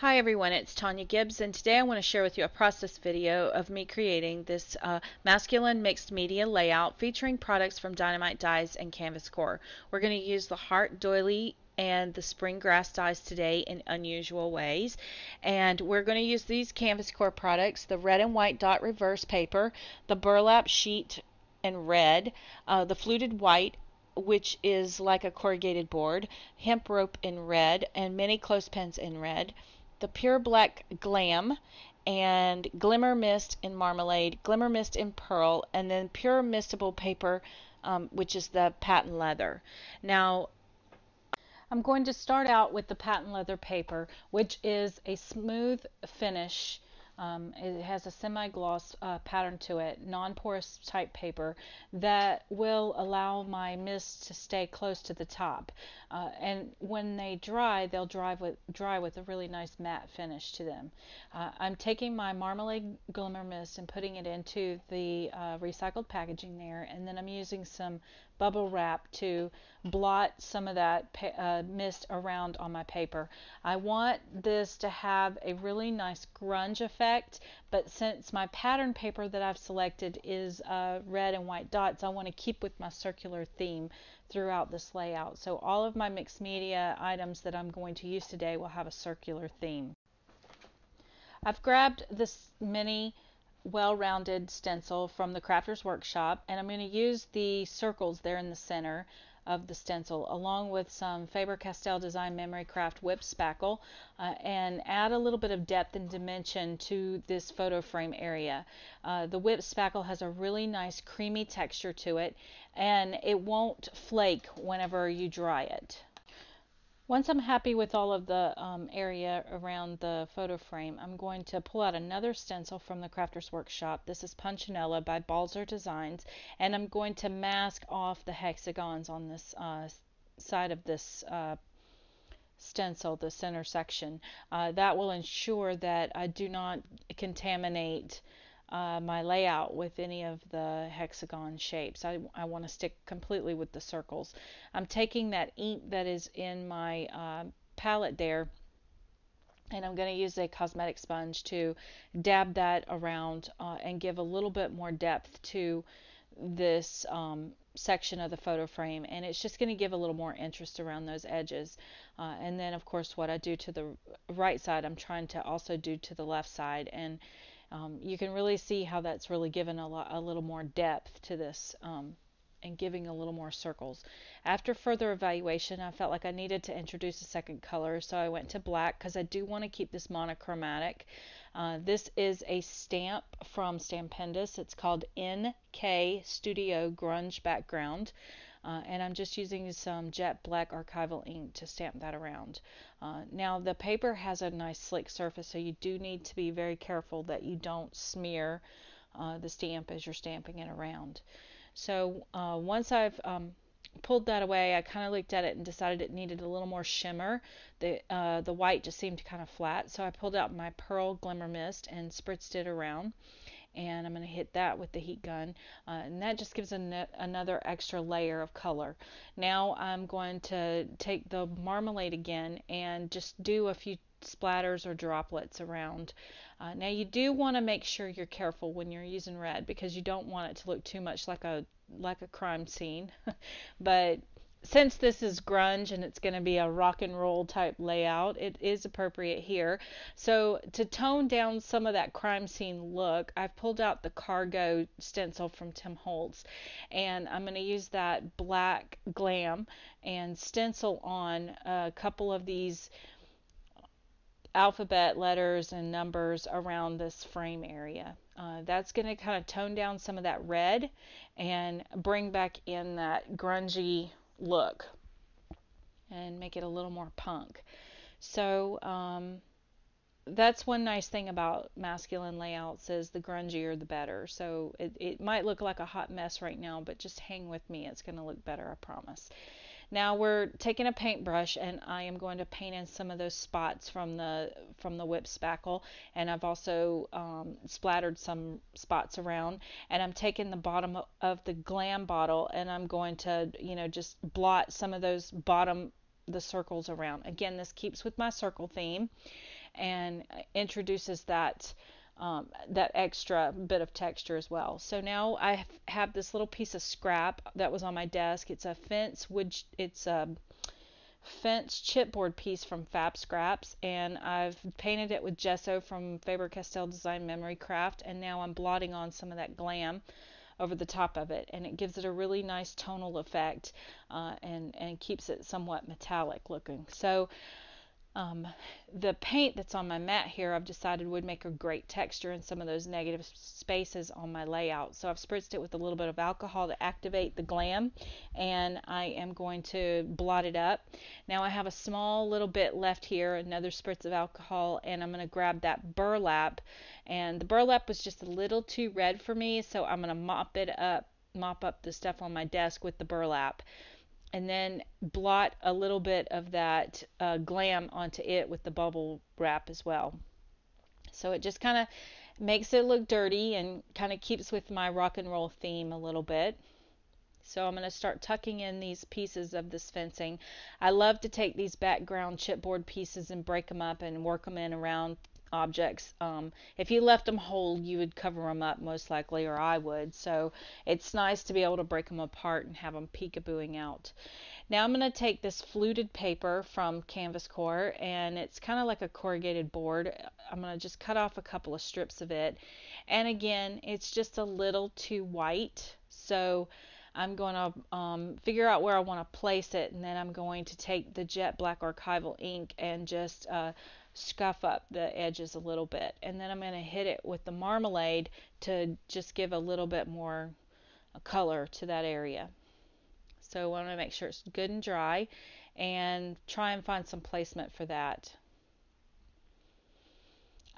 Hi everyone, it's Tonya Gibbs, and today I want to share with you a process video of me creating this masculine mixed media layout featuring products from Die-Namite Dies and Canvas Core. We're going to use the heart doily and the spring grass dies today in unusual ways, and we're going to use these Canvas Core products: the red and white dot reverse paper, the burlap sheet in red, the fluted white, which is like a corrugated board, hemp rope in red, and mini clothespins in red, the pure black glam, and glimmer mist in marmalade, glimmer mist in pearl, and then pure mistable paper, which is the patent leather. Now, I'm going to start out with the patent leather paper, which is a smooth finish. It has a semi-gloss pattern to it, non-porous type paper that will allow my mist to stay close to the top. And when they dry, they'll dry with a really nice matte finish to them. I'm taking my marmalade glimmer mist and putting it into the recycled packaging there, and then I'm using some bubble wrap to blot some of that mist around on my paper. I want this to have a really nice grunge effect, but since my pattern paper that I've selected is red and white dots, I want to keep with my circular theme throughout this layout. So all of my mixed media items that I'm going to use today will have a circular theme. I've grabbed this mini well-rounded stencil from the Crafter's Workshop, and I'm going to use the circles there in the center of the stencil along with some Faber-Castell Design Memory Craft whip spackle and add a little bit of depth and dimension to this photo frame area. The whip spackle has a really nice creamy texture to it, and it won't flake whenever you dry it. Once I'm happy with all of the area around the photo frame, I'm going to pull out another stencil from the Crafter's Workshop. This is Punchinella by Balzer Designs, and I'm going to mask off the hexagons on this side of this stencil, the center section. That will ensure that I do not contaminate my layout with any of the hexagon shapes. I want to stick completely with the circles. I'm taking that ink that is in my palette there, and I'm going to use a cosmetic sponge to dab that around and give a little bit more depth to this section of the photo frame, and it's just going to give a little more interest around those edges. And then of course what I do to the right side, I'm trying to also do to the left side, and you can really see how that's really given a little more depth to this and giving a little more circles. After further evaluation, I felt like I needed to introduce a second color, so I went to black because I do want to keep this monochromatic. This is a stamp from Stampendous. It's called NK Studio Grunge Background. And I'm just using some jet black archival ink to stamp that around. Now the paper has a nice slick surface, so you do need to be very careful that you don't smear the stamp as you're stamping it around. So once I've pulled that away, I kind of looked at it and decided it needed a little more shimmer. The white just seemed kind of flat, so I pulled out my Pearl Glimmer Mist and spritzed it around, and I'm going to hit that with the heat gun, and that just gives another extra layer of color. Now I'm going to take the marmalade again and just do a few splatters or droplets around. Now you do want to make sure you're careful when you're using red, because you don't want it to look too much like a crime scene. But since this is grunge and it's going to be a rock and roll type layout, it is appropriate here. So to tone down some of that crime scene look, I've pulled out the cargo stencil from Tim Holtz, and I'm going to use that black glam and stencil on a couple of these alphabet letters and numbers around this frame area. That's going to kind of tone down some of that red and bring back in that grungy look and make it a little more punk. So that's one nice thing about masculine layouts, is the grungier the better. So it might look like a hot mess right now, but just hang with me, it's going to look better, I promise. Now we're taking a paintbrush, and I am going to paint in some of those spots from the whip spackle, and I've also splattered some spots around, and I'm taking the bottom of the glam bottle, and I'm going to, just blot some of those the circles around. Again, this keeps with my circle theme. and introduces that that extra bit of texture as well. So now I have this little piece of scrap that was on my desk. It's a fence chipboard piece from Fab Scraps, and I've painted it with gesso from Faber-Castell Design Memory Craft, and now I'm blotting on some of that glam over the top of it, and it gives it a really nice tonal effect, and keeps it somewhat metallic looking. So the paint that's on my mat here, I've decided would make a great texture in some of those negative spaces on my layout. So I've spritzed it with a little bit of alcohol to activate the glam, and I am going to blot it up. Now I have a small little bit left here, another spritz of alcohol, and I'm going to grab that burlap, and the burlap was just a little too red for me, so I'm going to mop up the stuff on my desk with the burlap, and then blot a little bit of that glam onto it with the bubble wrap as well. So it just kind of makes it look dirty and kind of keeps with my rock and roll theme a little bit. So I'm going to start tucking in these pieces of this fencing. I love to take these background chipboard pieces and break them up and work them in around objects. If you left them whole, you would cover them up most likely, or I would. So it's nice to be able to break them apart and have them peekabooing out. Now I'm going to take this fluted paper from Canvas Core, and it's kind of like a corrugated board. I'm going to just cut off a couple of strips of it, and again, it's just a little too white, so I'm going to figure out where I want to place it, and then I'm going to take the jet black archival ink and just scuff up the edges a little bit, and then I'm going to hit it with the marmalade to just give a little bit more color to that area. So I want to make sure it's good and dry, and try and find some placement for that.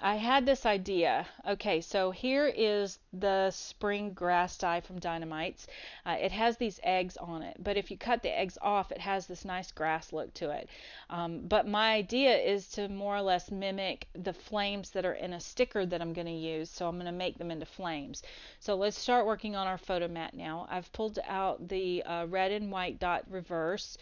I had this idea. Okay, so here is the spring grass dye from Die-Namites. It has these eggs on it, but if you cut the eggs off, it has this nice grass look to it. But my idea is to more or less mimic the flames that are in a sticker that I'm going to use, so I'm going to make them into flames. So let's start working on our photo mat now. I've pulled out the red and white dot reverse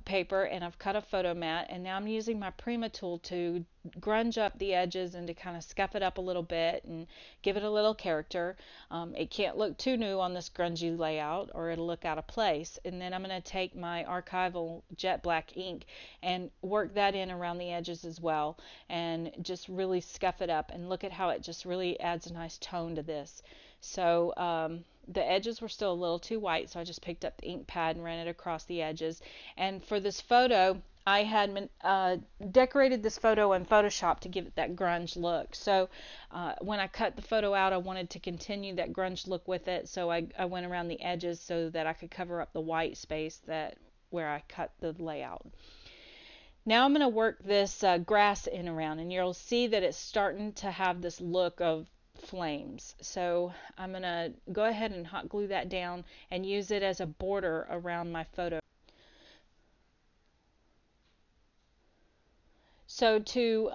paper, and I've cut a photo mat, and now I'm using my Prima tool to grunge up the edges and to kind of scuff it up a little bit and give it a little character. It can't look too new on this grungy layout or it'll look out of place. And then I'm going to take my archival jet black ink and work that in around the edges as well, and just really scuff it up, and look at how it just really adds a nice tone to this. So the edges were still a little too white, so I just picked up the ink pad and ran it across the edges. And for this photo, I had decorated this photo in Photoshop to give it that grunge look. So when I cut the photo out, I wanted to continue that grunge look with it, so I went around the edges so that I could cover up the white space where I cut the layout. Now I'm going to work this grass in around, and you'll see that it's starting to have this look of flames. So I'm going to go ahead and hot glue that down and use it as a border around my photo. So to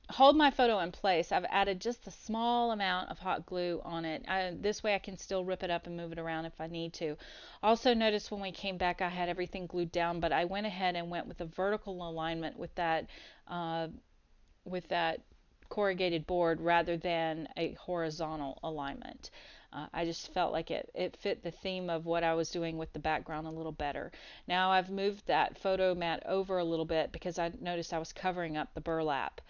hold my photo in place, I've added just a small amount of hot glue on it. This way I can still rip it up and move it around if I need to. Also notice when we came back I had everything glued down, but I went ahead and went with a vertical alignment with that corrugated board rather than a horizontal alignment. I just felt like it fit the theme of what I was doing with the background a little better. Now I've moved that photo mat over a little bit because I noticed I was covering up the burlap.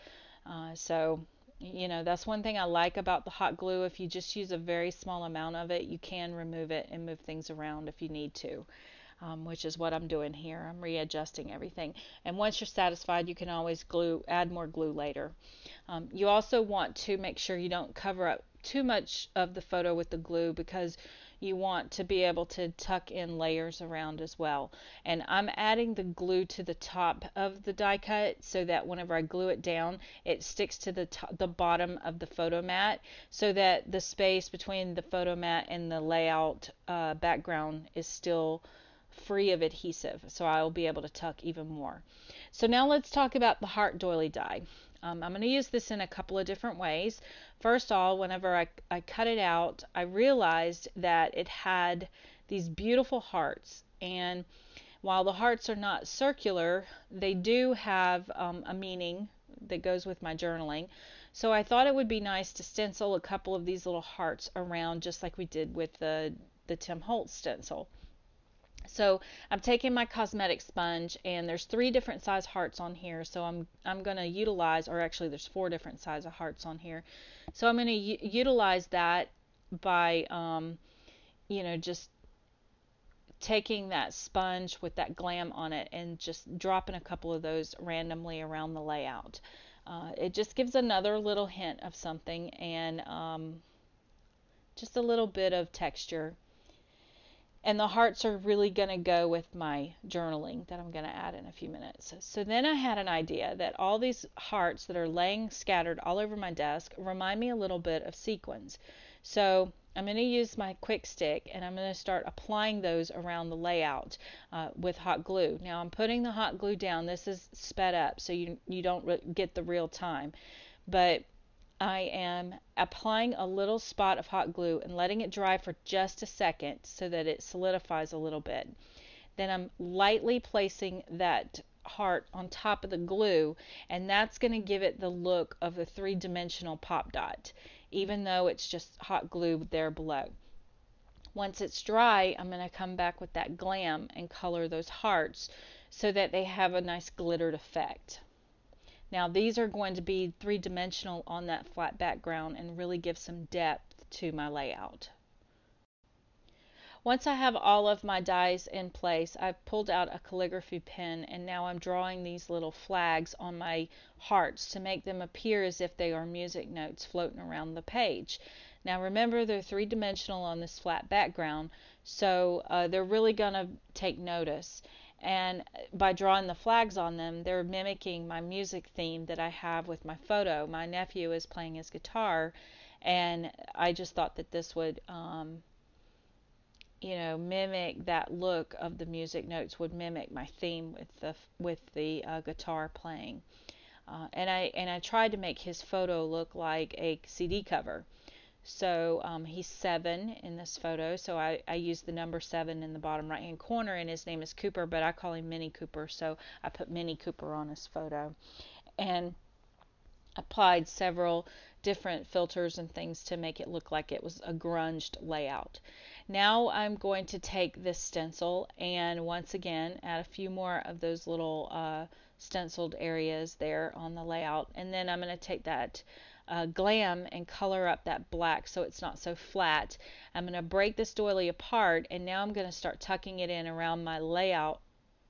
So you know, that's one thing I like about the hot glue. If you just use a very small amount of it, you can remove it and move things around if you need to. Which is what I'm doing here. I'm readjusting everything. And once you're satisfied, you can always add more glue later. You also want to make sure you don't cover up too much of the photo with the glue, because you want to be able to tuck in layers around as well. And I'm adding the glue to the top of the die cut so that whenever I glue it down, it sticks to the bottom of the photo mat, so that the space between the photo mat and the layout background is still free of adhesive, so I'll be able to tuck even more. So now let's talk about the heart doily die. I'm going to use this in a couple of different ways. First of all, whenever I cut it out, I realized that it had these beautiful hearts, and while the hearts are not circular, they do have a meaning that goes with my journaling. So I thought it would be nice to stencil a couple of these little hearts around, just like we did with the Tim Holtz stencil. So I'm taking my cosmetic sponge, and there's 3 different size hearts on here. So I'm going to utilize, or actually there's 4 different size of hearts on here. So I'm going to utilize that by, just taking that sponge with that glam on it and just dropping a couple of those randomly around the layout. It just gives another little hint of something, and just a little bit of texture. And the hearts are really going to go with my journaling that I'm going to add in a few minutes. So then I had an idea that all these hearts that are laying scattered all over my desk remind me a little bit of sequins. So I'm going to use my quick stick, and I'm going to start applying those around the layout with hot glue. Now I'm putting the hot glue down. This is sped up, so you don't get the real time. But I am applying a little spot of hot glue and letting it dry for just a second so that it solidifies a little bit. Then I'm lightly placing that heart on top of the glue, and that's going to give it the look of a 3-dimensional pop dot, even though it's just hot glue there below. Once it's dry, I'm going to come back with that glam and color those hearts so that they have a nice glittered effect. Now these are going to be 3-dimensional on that flat background and really give some depth to my layout. Once I have all of my dies in place, I've pulled out a calligraphy pen, and now I'm drawing these little flags on my hearts to make them appear as if they are music notes floating around the page. Now remember, they're 3-dimensional on this flat background, so they're really going to take notice. And by drawing the flags on them, they're mimicking my music theme that I have with my photo. My nephew is playing his guitar, and I just thought that this would mimic that look of the music notes, would mimic my theme with the guitar playing. And I tried to make his photo look like a CD cover. So he's 7 in this photo, so I used the number 7 in the bottom right hand corner, and his name is Cooper, but I call him Mini Cooper, so I put Mini Cooper on his photo. And applied several different filters and things to make it look like it was a grunged layout. Now I'm going to take this stencil and once again add a few more of those little stenciled areas there on the layout, and then I'm going to take that glam and color up that black so it's not so flat. I'm going to break this doily apart, and now I'm going to start tucking it in around my layout,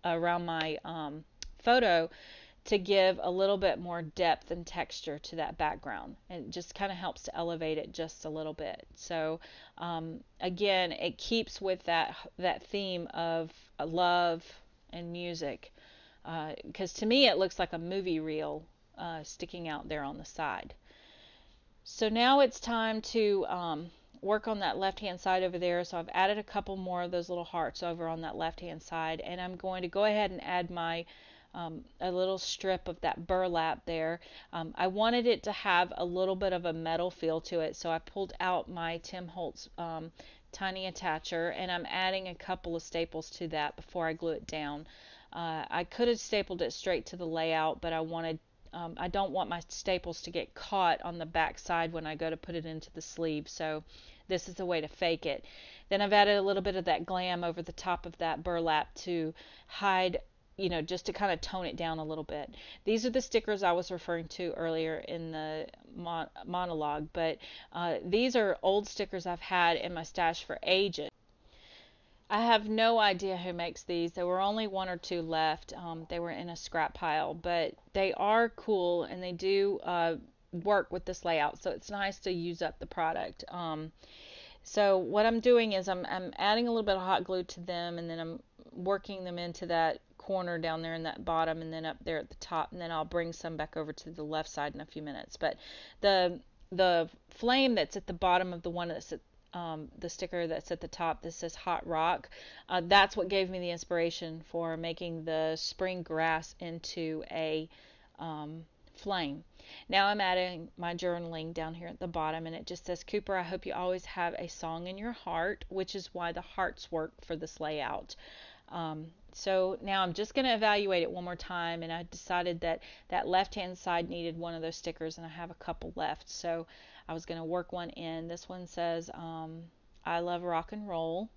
around my photo, to give a little bit more depth and texture to that background. And it just kind of helps to elevate it just a little bit. So again, it keeps with that theme of love and music, because to me it looks like a movie reel sticking out there on the side. So now it's time to work on that left hand side over there. So I've added a couple more of those little hearts over on that left hand side, and I'm going to go ahead and add my a little strip of that burlap there. I wanted it to have a little bit of a metal feel to it, so I pulled out my Tim Holtz tiny attacher, and I'm adding a couple of staples to that before I glue it down. I could have stapled it straight to the layout, but I don't want my staples to get caught on the back side when I go to put it into the sleeve, so this is a way to fake it. Then I've added a little bit of that glam over the top of that burlap to hide, just to kind of tone it down a little bit. These are the stickers I was referring to earlier in the monologue, but these are old stickers I've had in my stash for ages. I have no idea who makes these. There were only 1 or 2 left. They were in a scrap pile, but they are cool, and they do work with this layout, so it's nice to use up the product. So what I'm doing is I'm adding a little bit of hot glue to them, and then I'm working them into that corner down there in that bottom, and then up there at the top, and then I'll bring some back over to the left side in a few minutes. But the flame that's at the bottom of the one that's at the sticker that's at the top, this says Hot Rock, that's what gave me the inspiration for making the spring grass into a flame. Now I'm adding my journaling down here at the bottom, and it just says, Cooper, I hope you always have a song in your heart, which is why the hearts work for this layout. So now I'm just going to evaluate it one more time, and I decided that that left-hand side needed one of those stickers, and I have a couple left. So I was going to work one in. This one says, I love rock and roll.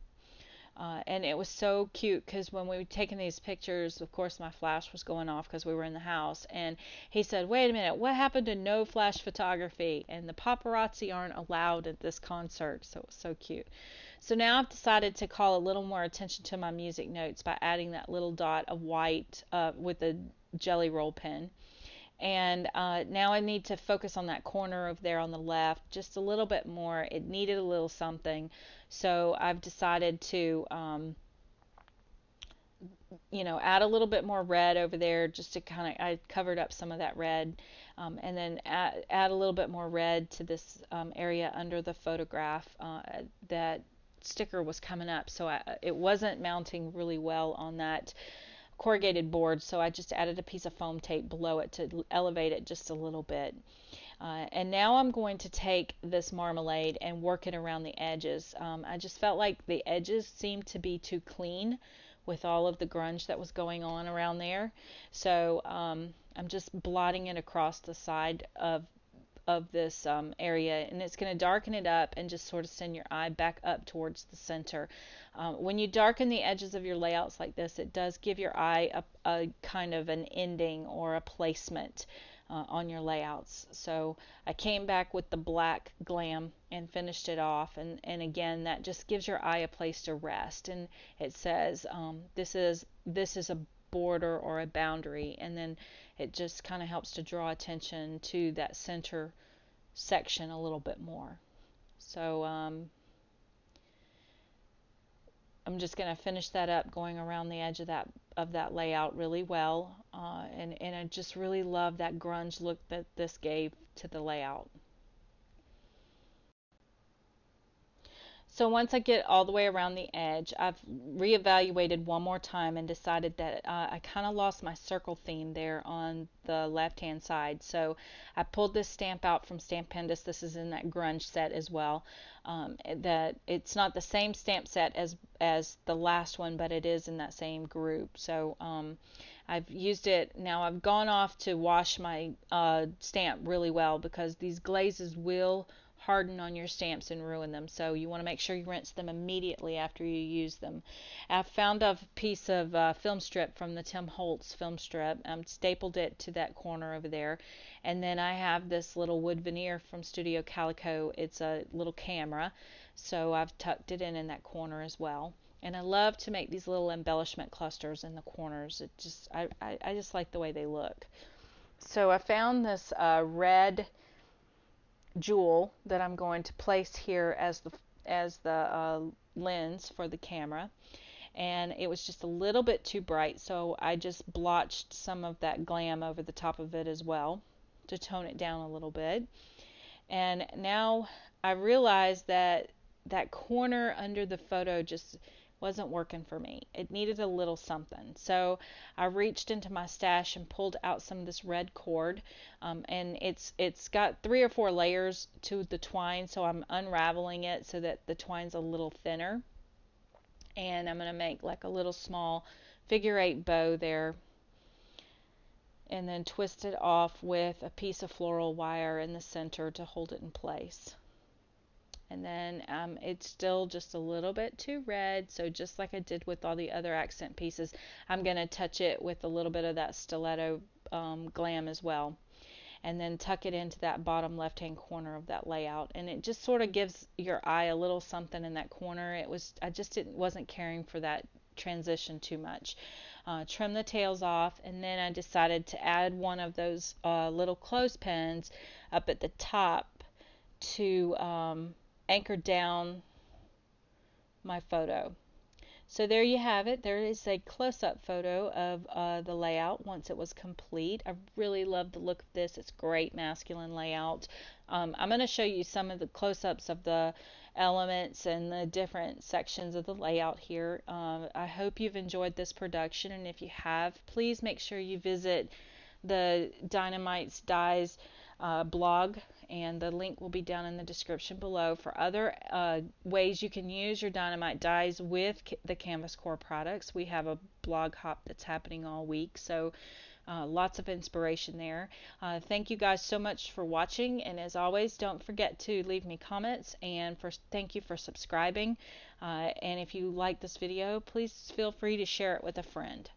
And it was so cute because when we were taking these pictures, of course, my flash was going off because we were in the house. And he said, "Wait a minute, what happened to no flash photography?" And the paparazzi aren't allowed at this concert. So it was so cute. So now I've decided to call a little more attention to my music notes by adding that little dot of white with a jelly roll pen. And now I need to focus on that corner over there on the left just a little bit more. It needed a little something. So I've decided to, add a little bit more red over there just to kind of, I covered up some of that red. And then add a little bit more red to this area under the photograph. That sticker was coming up, so it wasn't mounting really well on that corrugated board, so I just added a piece of foam tape below it to elevate it just a little bit. And now I'm going to take this marmalade and work it around the edges. I just felt like the edges seemed to be too clean with all of the grunge that was going on around there. So I'm just blotting it across the side of this area, and it's going to darken it up and just sort of send your eye back up towards the center. When you darken the edges of your layouts like this, it does give your eye a kind of an ending or a placement on your layouts. So I came back with the black glam and finished it off, and again, that just gives your eye a place to rest. And it says this is a border or a boundary, and then it just kind of helps to draw attention to that center section a little bit more. So I'm just going to finish that up, going around the edge of that layout really well, and I just really love that grunge look that this gave to the layout. So once I get all the way around the edge, I've reevaluated one more time and decided that I kind of lost my circle theme there on the left hand side. So I pulled this stamp out from Stampendous. This is in that grunge set as well. That it's not the same stamp set as the last one, but it is in that same group. So I've used it. Now I've gone off to wash my stamp really well because these glazes will harden on your stamps and ruin them, so you want to make sure you rinse them immediately after you use them. I found a piece of film strip from the Tim Holtz film strip, stapled it to that corner over there, and then I have this little wood veneer from Studio Calico. It's a little camera, so I've tucked it in that corner as well. And I love to make these little embellishment clusters in the corners. I just like the way they look. So I found this red jewel that I'm going to place here as the lens for the camera, and it was just a little bit too bright, so I just blotched some of that glam over the top of it as well to tone it down a little bit. And now I realized that that corner under the photo just wasn't working for me. It needed a little something. So I reached into my stash and pulled out some of this red cord, and it's got 3 or 4 layers to the twine, so I'm unraveling it so that the twine's a little thinner. And I'm going to make like a little small figure-8 bow there, and then twist it off with a piece of floral wire in the center to hold it in place. And then it's still just a little bit too red, so just like I did with all the other accent pieces, I'm going to touch it with a little bit of that stiletto glam as well, and then tuck it into that bottom left hand corner of that layout, and it just sort of gives your eye a little something in that corner. I just wasn't caring for that transition too much. Trim the tails off, and then I decided to add one of those little clothespins up at the top to anchor down my photo. So there you have it. There is a close-up photo of the layout once it was complete. I really love the look of this. It's great masculine layout. I'm going to show you some of the close-ups of the elements and the different sections of the layout here. I hope you've enjoyed this production, and if you have, please make sure you visit the Die-Namites Dies blog, and the link will be down in the description below for other ways you can use your dynamite dies with the Canvas Core products. We have a blog hop that's happening all week, so lots of inspiration there. Thank you guys so much for watching, and as always, don't forget to leave me comments, and thank you for subscribing. And if you like this video, please feel free to share it with a friend.